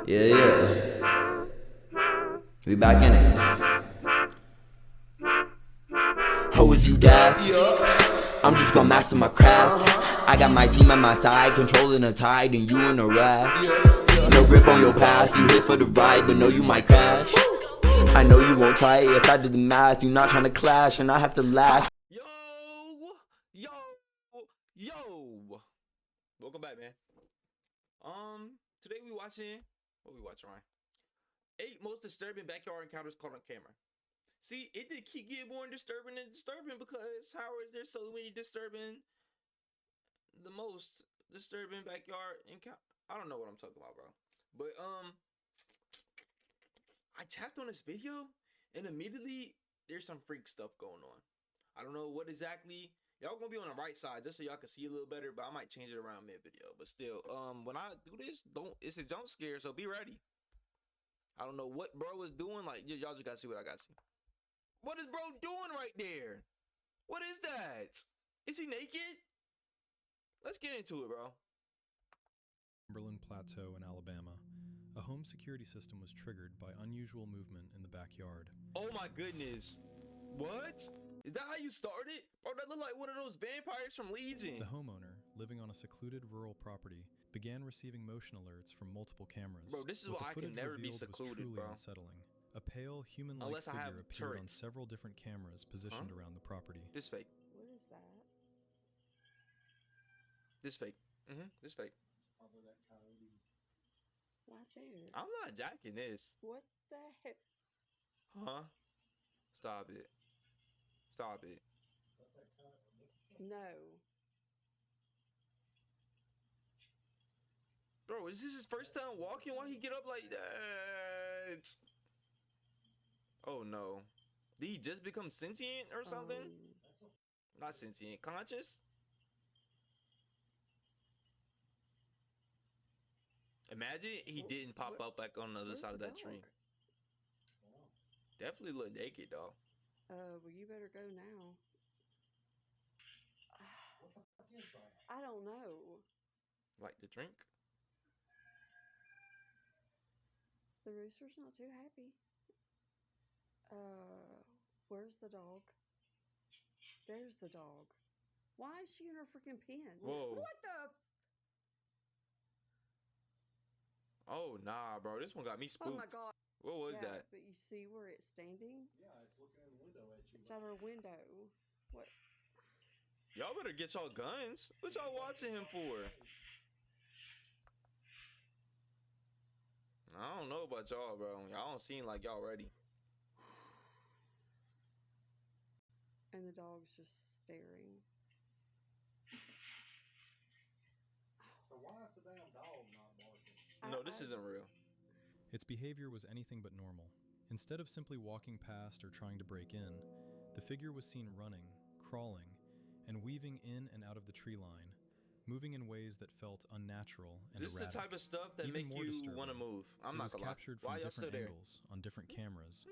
Yeah. We back in it. Ho, is you daft? I'm just gonna master my craft. I got my team at my side, controlling the tide, and you in a raft. No grip on your path, you here for the ride, but know you might crash. I know you won't try it, yes I did the math. You not trying to clash, and I have to laugh. Yo! Welcome back, man. Today we watching, what we watching, Ryan? 8 most disturbing backyard encounters caught on camera. See, it did keep getting more disturbing and disturbing because how is there so many the most disturbing backyard encounter? I don't know what I'm talking about, bro. But, I tapped on this video and immediately there's some freak stuff going on. I don't know what exactly. Y'all gonna be on the right side just so y'all can see a little better, but I might change it around mid video. But still, when I do this, it's a jump scare, so be ready. I don't know what bro is doing. Like, y'all just gotta see what I gotta see. What is bro doing right there? What is that? Is he naked? Let's get into it, bro. Cumberland Plateau in Alabama, a home security system was triggered by unusual movement in the backyard. Oh my goodness. What? Is that how you started? Bro, that looked like one of those vampires from Legion. The homeowner, living on a secluded rural property, began receiving motion alerts from multiple cameras. Bro, this is why I can never be secluded, was truly bro. Unsettling. A pale, human-like figure appeared on several different cameras positioned around the property. This fake. What is that? This fake. This fake. Probably that coyote. Right there. I'm not jacking this. What the heck? Huh? Stop it. Stop it. No. Bro, is this his first time walking? Why he get up like that? Oh no. Did he just become sentient or something? Not sentient, conscious? Imagine he didn't pop up like on the other side of that tree. Definitely look naked, though. Well, you better go now. What the fuck is that? I don't know. Like the drink? The rooster's not too happy. Where's the dog? There's the dog. Why is she in her freaking pen? Whoa. What the? Oh, nah, bro. This one got me spooked. Oh my god. What was Yeah, that? but you see where it's standing? Yeah, it's looking in the window at you. It's at her window. What? Y'all better get y'all guns. What y'all watching him for? I don't know about y'all, bro. Y'all don't seem like y'all ready. And the dog's just staring. So why is the damn dog not barking? No, this isn't real. Its behavior was anything but normal. Instead of simply walking past or trying to break in, the figure was seen running, crawling, and weaving in and out of the tree line, moving in ways that felt unnatural and This erratic. is the type of stuff that Even make more you disturbing, want to move. I'm it not was gonna lie. captured Why from y'all still different there? angles on different cameras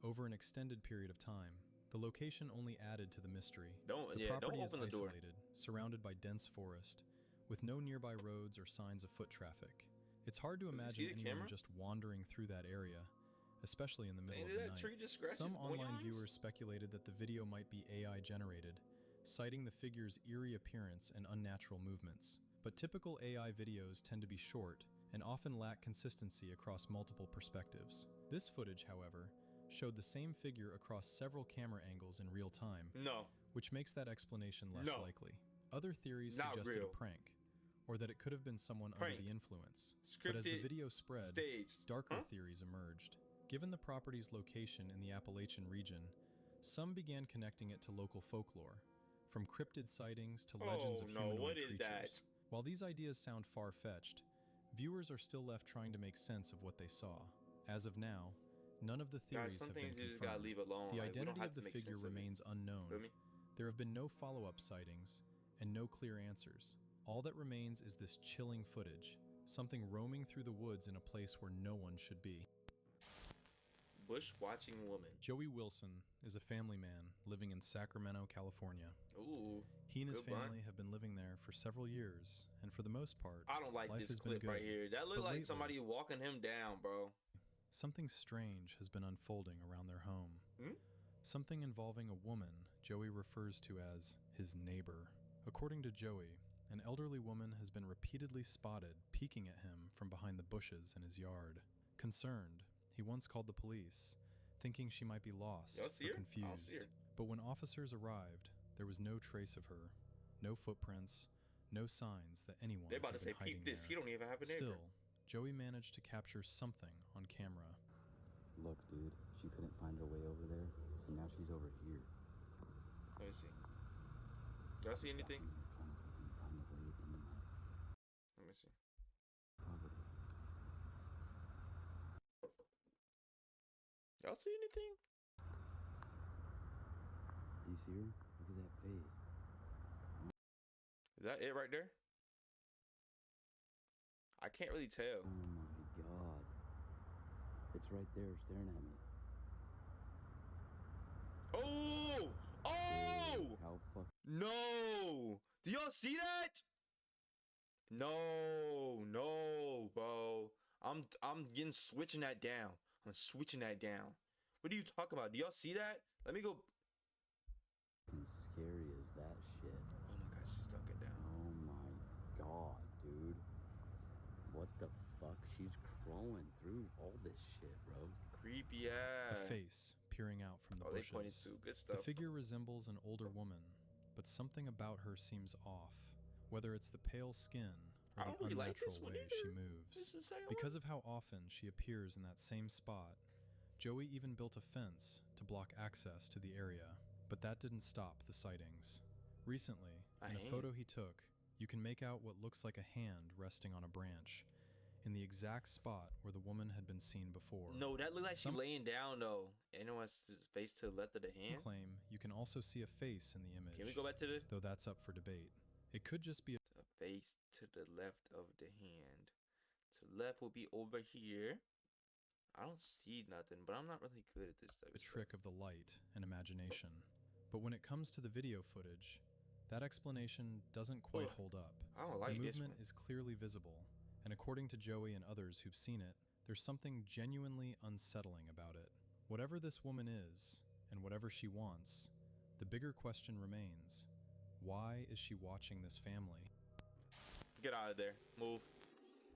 over an extended period of time. The location only added to the mystery. Don't The property open the is door. isolated, surrounded by dense forest, with no nearby roads or signs of foot traffic. It's hard to Does he imagine see the anyone camera? just wandering through that area, especially in the middle Ain't of the that night. tree just scratches Some online boyons? viewers speculated that the video might be AI generated, citing the figure's eerie appearance and unnatural movements. But typical AI videos tend to be short and often lack consistency across multiple perspectives. This footage, however, showed the same figure across several camera angles in real time, No. which makes that explanation less No. likely. Other theories Not suggested real. a prank, or that it could have been someone Prank. under the influence. But as the Scripted. video spread, Staged. darker Huh? theories emerged. Given the property's location in the Appalachian region, some began connecting it to local folklore, from cryptid sightings to legends Oh of no, humanoid what is creatures. that? While these ideas sound far-fetched, viewers are still left trying to make sense of what they saw. As of now, none of the Guys, theories some have been things you just gotta confirmed. leave alone. The Like, we don't identity have of to the make figure sense of it. remains unknown. Feel me? There have been no follow-up sightings, and no clear answers. All that remains is this chilling footage, something roaming through the woods in a place where no one should be. Bush-watching woman. Joey Wilson is a family man living in Sacramento, California. Ooh. He and his good family bunt. have been living there for several years, and for the most part, I don't like life this has been clip good. right here. That looked But like lately, somebody walking him down, bro. something strange has been unfolding around their home. Hmm? Something involving a woman Joey refers to as his neighbor. According to Joey, an elderly woman has been repeatedly spotted peeking at him from behind the bushes in his yard. Concerned, he once called the police, thinking she might be lost Y'all see or her? I don't see confused. her. But when officers arrived, there was no trace of her, no footprints, no signs that anyone They about had to been say, hiding peep this. there. He don't even have a neighbor. Still, Joey managed to capture something on camera. Look, dude, she couldn't find her way over there, so now she's over here. Let me see. Y'all see anything? Trying to find a way into my Let me see. property. Y'all see anything? You see her? Look at that face. Is that it right there? I can't really tell. Oh my god. It's right there staring at me. Oh! Oh! Dude, how fuck? No! Do y'all see that? No, bro. I'm getting switching that down. I'm switching that down. What do you talk about? Do y'all see that? Let me go. Fucking scary as that shit. Oh my gosh, she stuck it down. Oh my god, dude. What the fuck? She's crawling through all this shit, bro. Creepy A ass. face peering out from the Oh, they pointed bushes. to good The stuff. figure resembles an older woman, but something about her seems off, whether it's the pale skin I or don't the really like unnatural this one way she either. moves. This is the same Because one. of how often she appears in that same spot, Joey even built a fence to block access to the area, but that didn't stop the sightings. Recently, A in a hand. photo he took, you can make out what looks like a hand resting on a branch, in the exact spot where the woman had been seen before. No, that looked like she Some- laying down though. Anyone's face to the left of the Some hand. claim you can also see a face in the image, Can we go back to the though that's up for debate. It could just be face to the left of the hand? To the left will be over here. I don't see nothing, but I'm not really good at this type a of stuff. trick of the light and imagination. But when it comes to the video footage, that explanation doesn't quite Ugh, hold up. I don't like The this movement one. is clearly visible, and according to Joey and others who've seen it, there's something genuinely unsettling about it. Whatever this woman is, and whatever she wants, the bigger question remains: why is she watching this family? Get out of there. Move.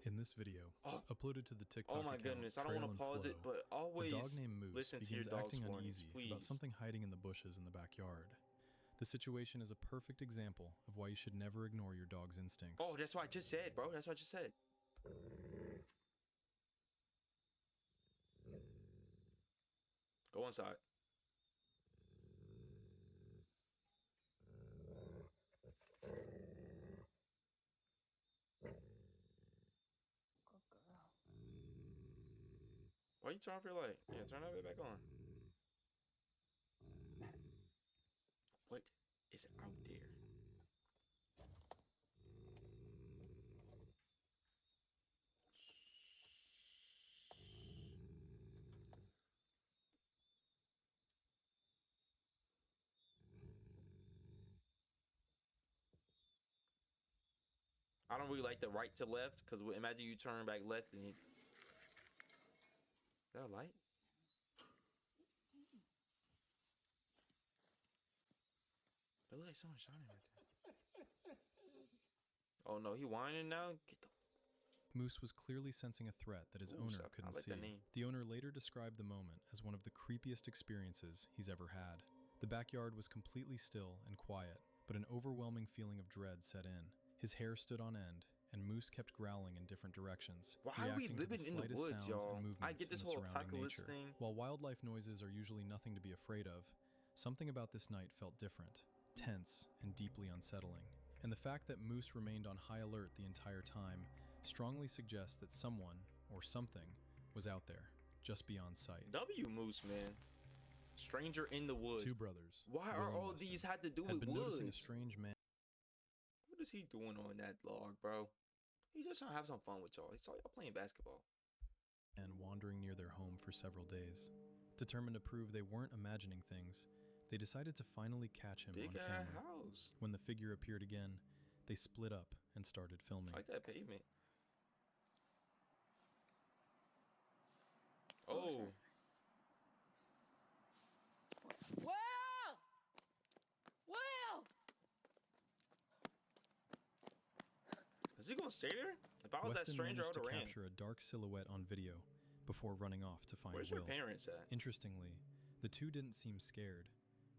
In this video, Oh. uploaded to the TikTok Oh my account, goodness. I don't Trail want to and pause it, Flow, but always a dog named Moose listen to your begins dog's acting warnings, uneasy please. about something hiding in the bushes in the backyard. The situation is a perfect example of why you should never ignore your dog's instincts. Oh, that's what I just said, bro. That's what I just said. Go inside. Why you turn off your light? Yeah, turn that bit back on. What is out there? I don't really like the right to left because imagine you turn back left and you. Is that a light? It looks like someone's shining right there. Oh no, he whining now? Get the. Moose was clearly sensing a threat that his Ooh, owner I couldn't like see. that name. The owner later described the moment as one of the creepiest experiences he's ever had. The backyard was completely still and quiet, but an overwhelming feeling of dread set in. His hair stood on end, and Moose kept growling in different directions, Why are we reacting to living in the slightest woods, sounds y'all? and movements I get this in the whole surrounding apocalypse nature. thing. While wildlife noises are usually nothing to be afraid of, something about this night felt different, tense, and deeply unsettling. And the fact that Moose remained on high alert the entire time strongly suggests that someone, or something, was out there, just beyond sight. W Moose, man. Stranger in the woods. Two brothers. Why Will are and all Weston, these had to do had with been noticing a woods? strange man What is he doing on that log, bro? He just trying to have some fun with y'all. He saw y'all playing basketball. wandering wandering near their home for several days. Determined to prove they weren't imagining things, they decided to finally catch him on Big ass camera. house. When the figure appeared again, they split up and started filming. I like that pavement. Oh. Will! Will! Is he gonna stay there? If I was that Weston stranger, I managed would to have ran. capture a dark silhouette on video before running off to find Where's Will. your parents at? Interestingly, the two didn't seem scared,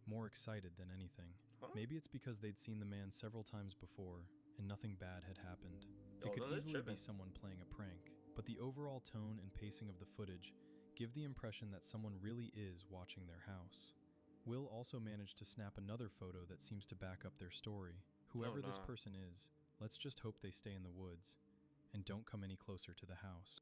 more excited than anything. Huh? Maybe it's because they'd seen the man several times before and nothing bad had happened. Oh, It could no, they're easily tripping. be someone playing a prank, but the overall tone and pacing of the footage give the impression that someone really is watching their house. Will also managed to snap another photo that seems to back up their story. Whoever this nah. person is, let's just hope they stay in the woods and don't come any closer to the house.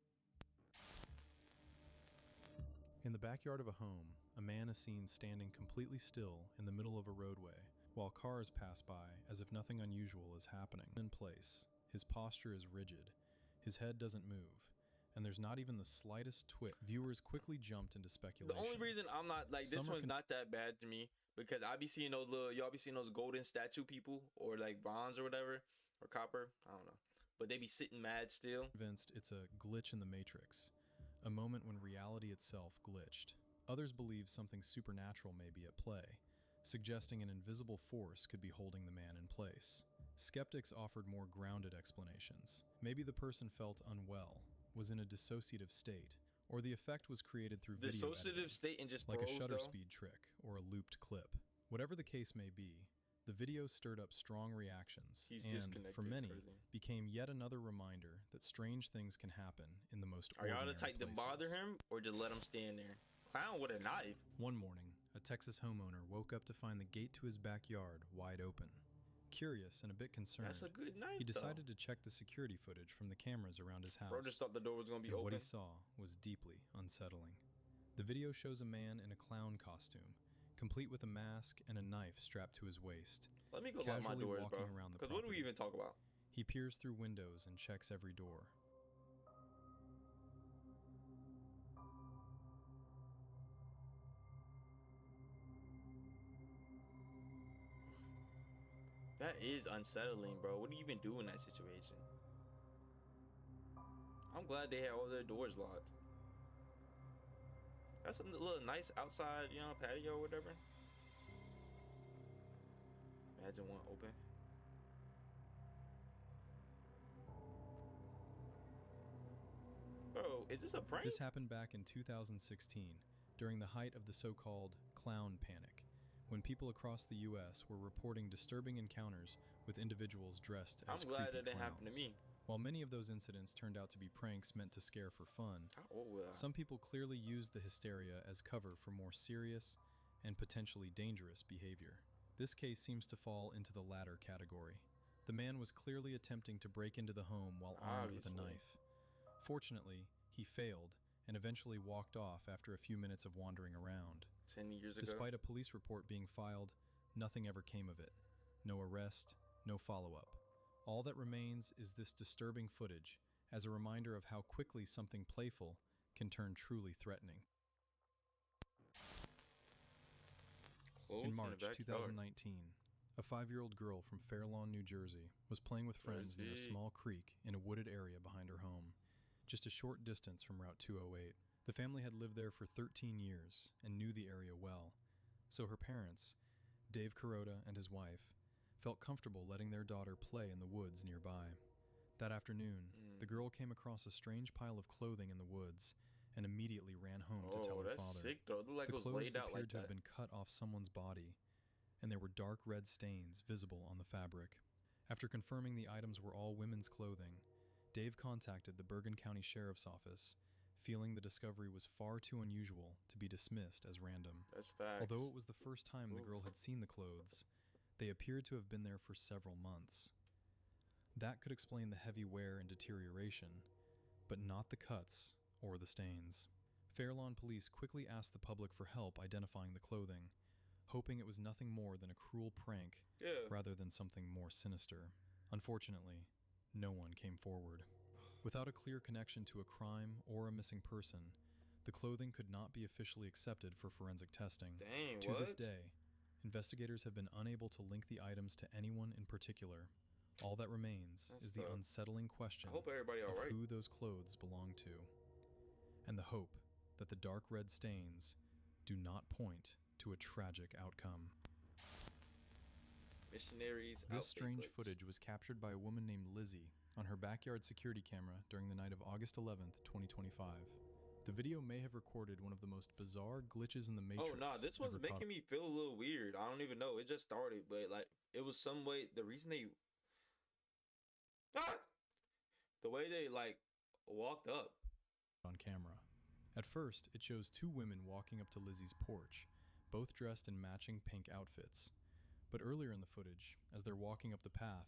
In the backyard of a home, a man is seen standing completely still in the middle of a roadway while cars pass by as if nothing unusual is happening. In place, his posture is rigid, his head doesn't move, and there's not even the slightest twitch. Viewers quickly jumped into speculation. The only reason I'm not like this Some are one's not that bad to me because I be seeing those little y'all be seeing those golden statue people or like bronze or whatever or copper. I don't know, but they be sitting mad still. Convinced it's a glitch in the Matrix, a moment when reality itself glitched. Others believe something supernatural may be at play, suggesting an invisible force could be holding the man in place. Skeptics offered more grounded explanations. Maybe the person felt unwell, was in a dissociative state, or the effect was created through video Dissociative editing, state and just like a froze, shutter though. speed trick or a looped clip. Whatever the case may be, the video stirred up strong reactions He's and, disconnected, for it's many, crazy. became yet another reminder that strange things can happen in the most Are y'all ordinary the type to bother places. him or just let him stand there? Clown with a knife. One morning, a Texas homeowner woke up to find the gate to his backyard wide open. Curious and a bit concerned, That's a good knife. he decided to check the security footage from the cameras around his house. Bro just thought the door was gonna be And what open. he saw was deeply unsettling. The video shows a man in a clown costume, complete with a mask and a knife strapped to his waist. Let me go lock my casually doors, walking bro. around the Because what do we property. even talk about? He peers through windows and checks every door. That is unsettling, bro. What do you even do in that situation? I'm glad they had all their doors locked. That's a little nice outside, you know, patio or whatever. Imagine one open. Bro, is this a prank? This happened back in 2016, during the height of the so-called clown panic, when people across the US were reporting disturbing encounters with individuals dressed as I'm glad creepy that didn't happen to clowns. me. While many of those incidents turned out to be pranks meant to scare for fun, How old was I? some people clearly used the hysteria as cover for more serious and potentially dangerous behavior. This case seems to fall into the latter category. The man was clearly attempting to break into the home while armed with a Obviously. knife. Fortunately, he failed and eventually walked off after a few minutes of wandering around. 10 years ago. Despite a police report being filed, nothing ever came of it. No arrest, no follow-up. All that remains is this disturbing footage as a reminder of how quickly something playful can turn truly threatening. Clothes In the March backyard. 2019, a 5-year-old girl from Fair Lawn, New Jersey, was playing with friends near a Jersey. small creek in a wooded area behind her home, just a short distance from Route 208. The family had lived there for 13 years and knew the area well, so her parents, Dave Kuroda and his wife, felt comfortable letting their daughter play in the woods nearby. That afternoon, the girl came across a strange pile of clothing in the woods and immediately ran home to tell Oh, her that's father. sick though. It looked like The it was clothes laid out appeared like to have that. been cut off someone's body, and there were dark red stains visible on the fabric. After confirming the items were all women's clothing, Dave contacted the Bergen County Sheriff's Office, feeling the discovery was far too unusual to be dismissed as random. That's facts. Although it was the first time the Ooh. girl had seen the clothes, they appeared to have been there for several months. That could explain the heavy wear and deterioration, but not the cuts or the stains. Fairlawn police quickly asked the public for help identifying the clothing, hoping it was nothing more than a cruel prank Yeah. rather than something more sinister. Unfortunately, no one came forward. Without a clear connection to a crime or a missing person, the clothing could not be officially accepted for forensic testing. Dang, To what? this day, investigators have been unable to link the items to anyone in particular. All that remains That's is the tough. unsettling question I hope everybody of alright. who those clothes belong to, and the hope that the dark red stains do not point to a tragic outcome. Missionaries. This strange footage was captured by a woman named Lizzie on her backyard security camera during the night of August 11th, 2025. The video may have recorded one of the most bizarre glitches in the Matrix. Oh, nah, this was ever making me feel a little weird. I don't even know. It just started, but like, it was some way. The reason they. The way they, like, walked up. On camera. At first, it shows two women walking up to Lizzie's porch, both dressed in matching pink outfits. But earlier in the footage, as they're walking up the path,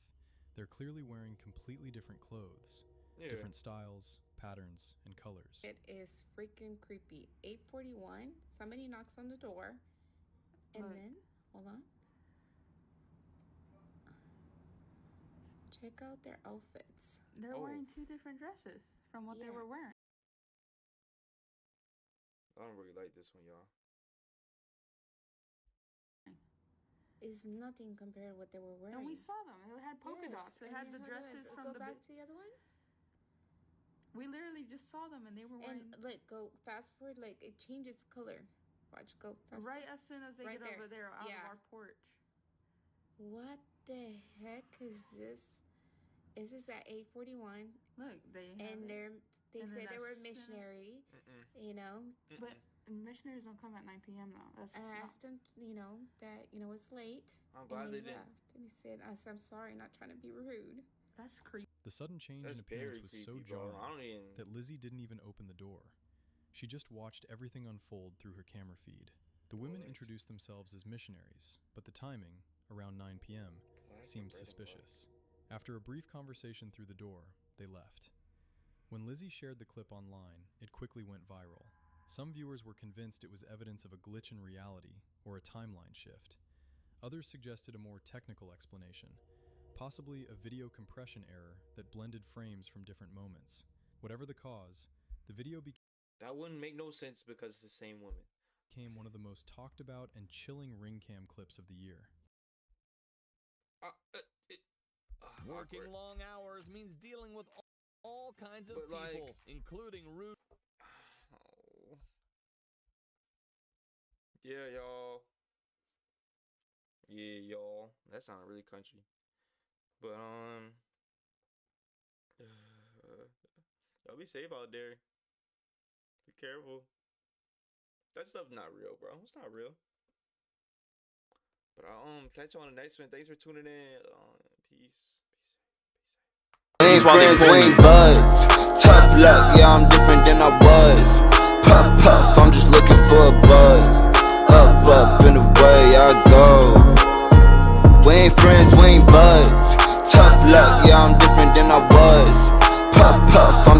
they're clearly wearing completely different clothes, Yeah. different styles, patterns, and colors. It is freaking creepy. 8:41, somebody knocks on the door, and Look. then, hold on. Check out their outfits. They're Oh. wearing two different dresses from what they Yeah. were wearing. I don't really like this one, y'all. Is nothing compared to what they were wearing. And we saw them. It had polka Yes, dots. It and had then the hold on, dresses so from go the back big. to the other one. We literally just saw them and they were wearing. And like go fast forward, like it changes color. Watch, go fast Right forward. as soon as they Right get there. over there out Yeah. of our porch. What the heck is this? Is this at 8:41? Look, they have And it. they And then said they were as soon as- missionary. Mm-mm. You know, But missionaries don't come at 9 p.m. though. That's I not- asked them, you know, that it's late. I'm glad And they they didn't. left. And he said, I'm sorry, not trying to be rude. That's creepy. The sudden change That's in appearance very was creepy, so bro. jarring I don't even. that Lizzie didn't even open the door. She just watched everything unfold through her camera feed. The women What? introduced themselves as missionaries, but the timing, around 9 p.m., Black and seemed red and suspicious. After a brief conversation through the door, they left. When Lizzie shared the clip online, it quickly went viral. Some viewers were convinced it was evidence of a glitch in reality or a timeline shift. Others suggested a more technical explanation, possibly a video compression error that blended frames from different moments. Whatever the cause, the video That wouldn't make no sense because it's the same woman. became one of the most talked about and chilling ring cam clips of the year. Working Awkward. long hours means dealing with all kinds of But, like- people, including rude. Oh. Yeah, y'all. Yeah, y'all. That sounded really country. But y'all be safe out there. Be careful. That stuff's not real, bro. It's not real. But I'll catch you on the next one. Thanks for tuning in. Peace. We ain't friends, we ain't buds. Tough luck, yeah, I'm different than I was. Puff, puff, I'm just looking for a buzz. Up, up, and away I go. We ain't friends, we ain't buds. Tough luck, yeah, I'm different than I was. Puff, puff, I'm